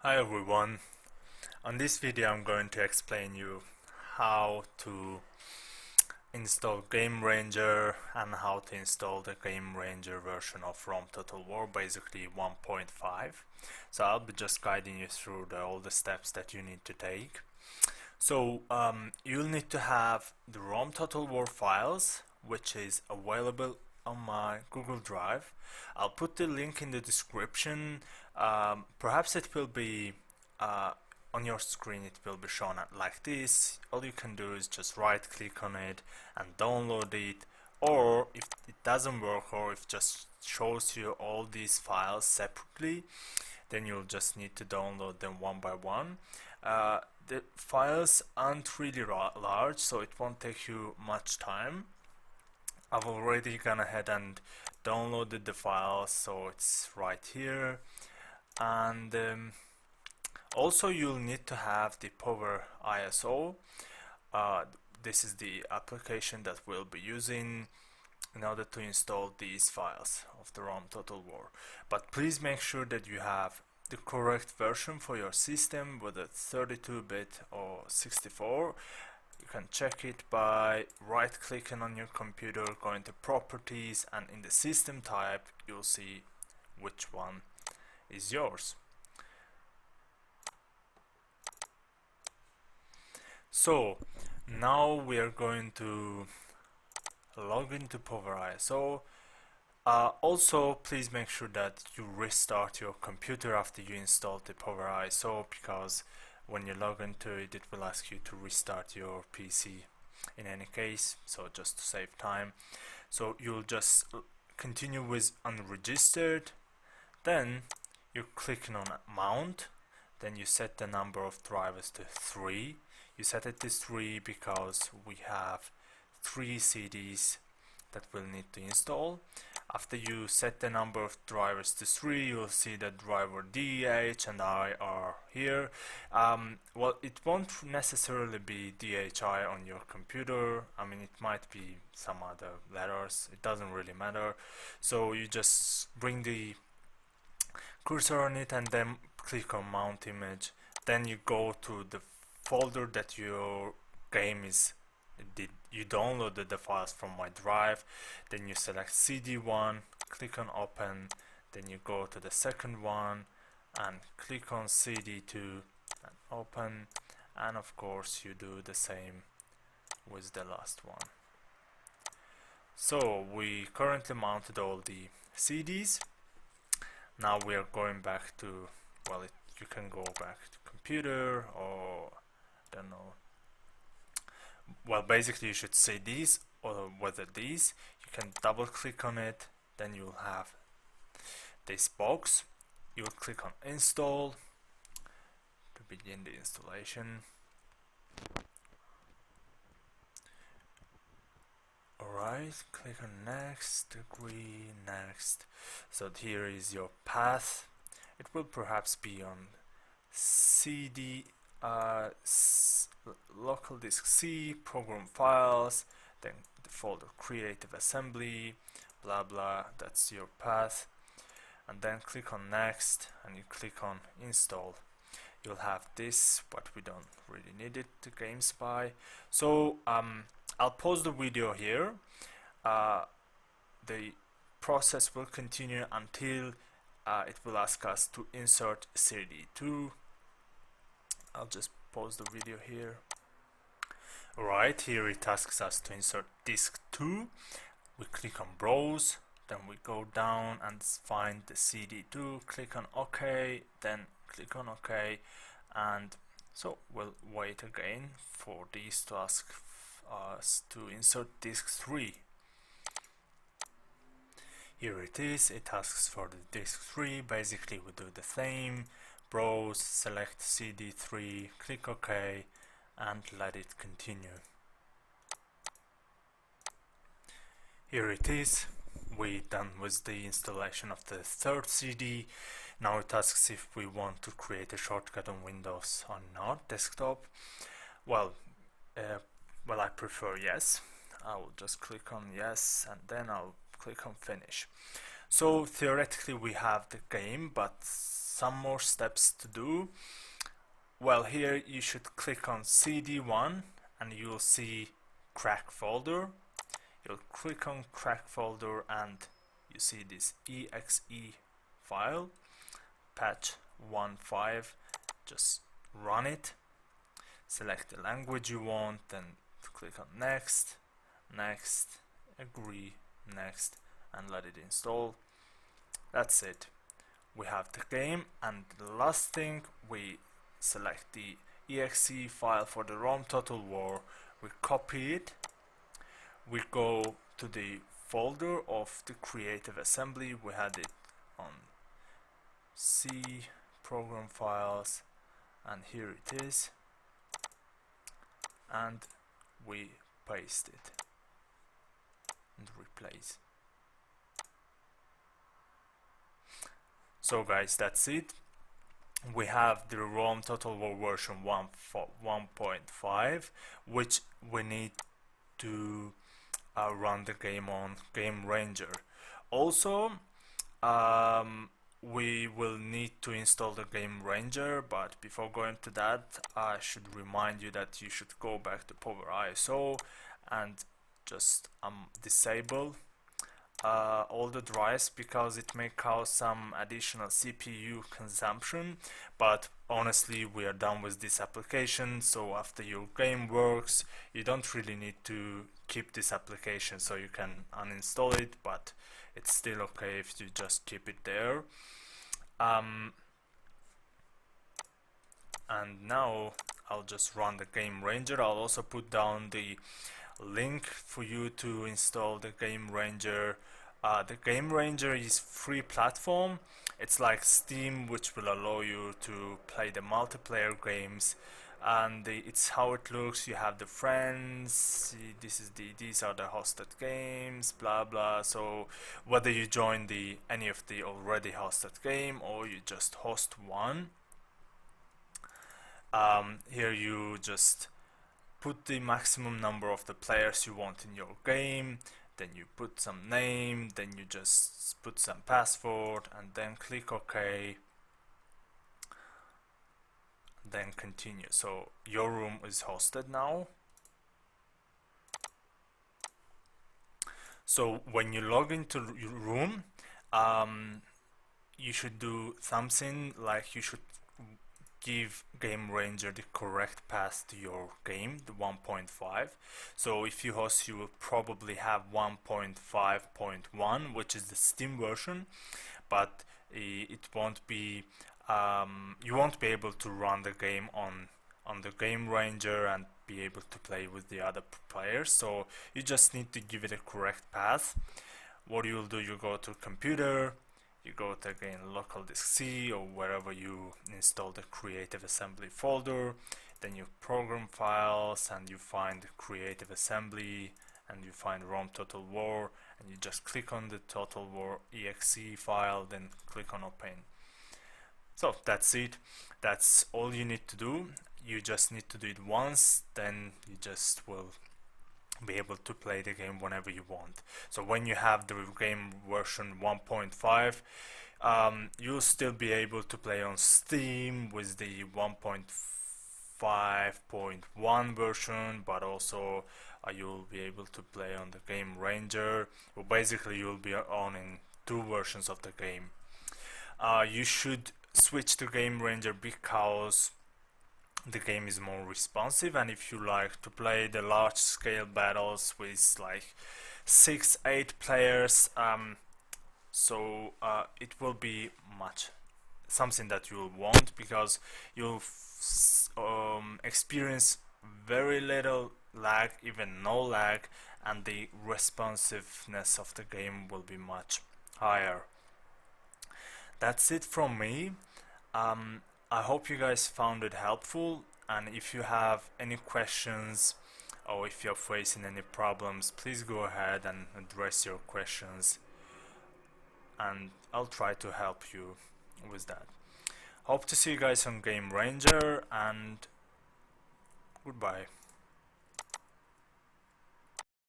Hi everyone. On this video I'm going to explain you how to install GameRanger and how to install the GameRanger version of ROM Total War, basically 1.5. So I'll be just guiding you through all the steps that you need to take. So you'll need to have the ROM Total War files, which is available on my Google Drive. I'll put the link in the description. Perhaps it will be on your screen, it will be shown like this. All you can do is just right click on it and download it, or if it doesn't work or if it just shows you all these files separately, then you'll just need to download them one by one. The files aren't really large, so it won't take you much time. I've already gone ahead and downloaded the files, so it's right here. And also you'll need to have the Power ISO. This is the application that we'll be using in order to install these files of the ROM Total War. But please make sure that you have the correct version for your system, whether it's 32-bit or 64. You can check it by right clicking on your computer, going to properties, and in the system type you'll see which one is yours. So now we are going to log into Power ISO. Also, please make sure that you restart your computer after you install the Power ISO, because when you log into it, it will ask you to restart your PC in any case, so just to save time. So you'll just continue with unregistered, then you're clicking on mount, then you set the number of drivers to 3. You set it to 3 because we have 3 CDs that we'll need to install. After you set the number of drivers to 3, you'll see that driver D, H and I are here. Well, it won't necessarily be DHI on your computer. I mean, it might be some other letters. It doesn't really matter. So you just bring the cursor on it and then click on mount image. Then you go to the folder that your game is. You downloaded the files from my drive, then you select CD1, click on open, then you go to the second one and click on CD2 and open, and of course you do the same with the last one. So we currently mounted all the CDs. Now we are going back to, well, you can go back to computer, or I don't know. Well, basically you should say these or whether these. You can double click on it, then you'll have this box. You'll click on install to begin the installation. Alright, click on next, agree, next. So here is your path. It will perhaps be on CD local disk C, program files, then the folder creative assembly, blah blah, that's your path. And then click on next and you click on install. You'll have this, but we don't really need it, the GameSpy. So I'll pause the video here. The process will continue until it will ask us to insert CD2. I'll just pause the video here. Alright, here it asks us to insert disk 2. We click on browse, then we go down and find the CD2, click on OK, then click on OK, and so we'll wait again for these to ask us to insert disk 3. Here it is, it asks for the disk 3. Basically we do the same. Browse, select CD3, click OK and let it continue. Here it is, we're done with the installation of the third CD. Now it asks if we want to create a shortcut on Windows or not, desktop. Well, I prefer yes. I will just click on yes and then I'll click on finish. So theoretically we have the game, but some more steps to do. Well, here you should click on CD1 and you'll see crack folder. You'll click on crack folder and you see this exe file, patch 1.5. Just run it, select the language you want, then click on next, next, agree, next, and let it install. That's it. We have the game, and the last thing, we select the exe file for the ROM Total War, we copy it, we go to the folder of the creative assembly, we had it on C, program files, and here it is, and we paste it and replace. So guys, that's it. We have the ROM Total War version 1.5, which we need to run the game on GameRanger. Also, we will need to install the GameRanger, but before going to that, I should remind you that you should go back to Power ISO and just disable all the drives, because it may cause some additional CPU consumption. But honestly, we are done with this application, so after your game works, you don't really need to keep this application, so you can uninstall it, but it's still okay if you just keep it there. And now I'll just run the GameRanger. I'll also put down the link for you to install the GameRanger. The GameRanger is free platform. It's like Steam, which will allow you to play the multiplayer games, and it's how it looks. You have the friends, these are the hosted games, blah blah. So whether you join any of the already hosted game or you just host one, here you just put the maximum number of the players you want in your game, then you put some name, then you just put some password, and then click OK, then continue. So your room is hosted now. So when you log into your room, you should do something like you should give GameRanger the correct path to your game, the 1.5. So if you host, you will probably have 1.5.1, which is the Steam version, but it won't be you won't be able to run the game on the GameRanger and be able to play with the other players. So you just need to give it a correct path. What you'll do, you go to computer, you go to again local disk C or wherever you install the creative assembly folder, then you program files and you find creative assembly and you find ROM Total War, and you just click on the Total War exe file, then click on open. So that's it. That's all you need to do. You just need to do it once, then you just will be able to play the game whenever you want. So when you have the game version 1.5, you'll still be able to play on Steam with the 1.5.1 version, but also you'll be able to play on the GameRanger. Well, basically you'll be owning two versions of the game. You should switch to GameRanger because the game is more responsive, and if you like to play the large scale battles with like 6-8 players, so it will be something that you'll want, because you'll experience very little lag, even no lag, and the responsiveness of the game will be much higher. That's it from me. I hope you guys found it helpful, and if you have any questions or if you're facing any problems, please go ahead and address your questions, and I'll try to help you with that. Hope to see you guys on GameRanger, and goodbye.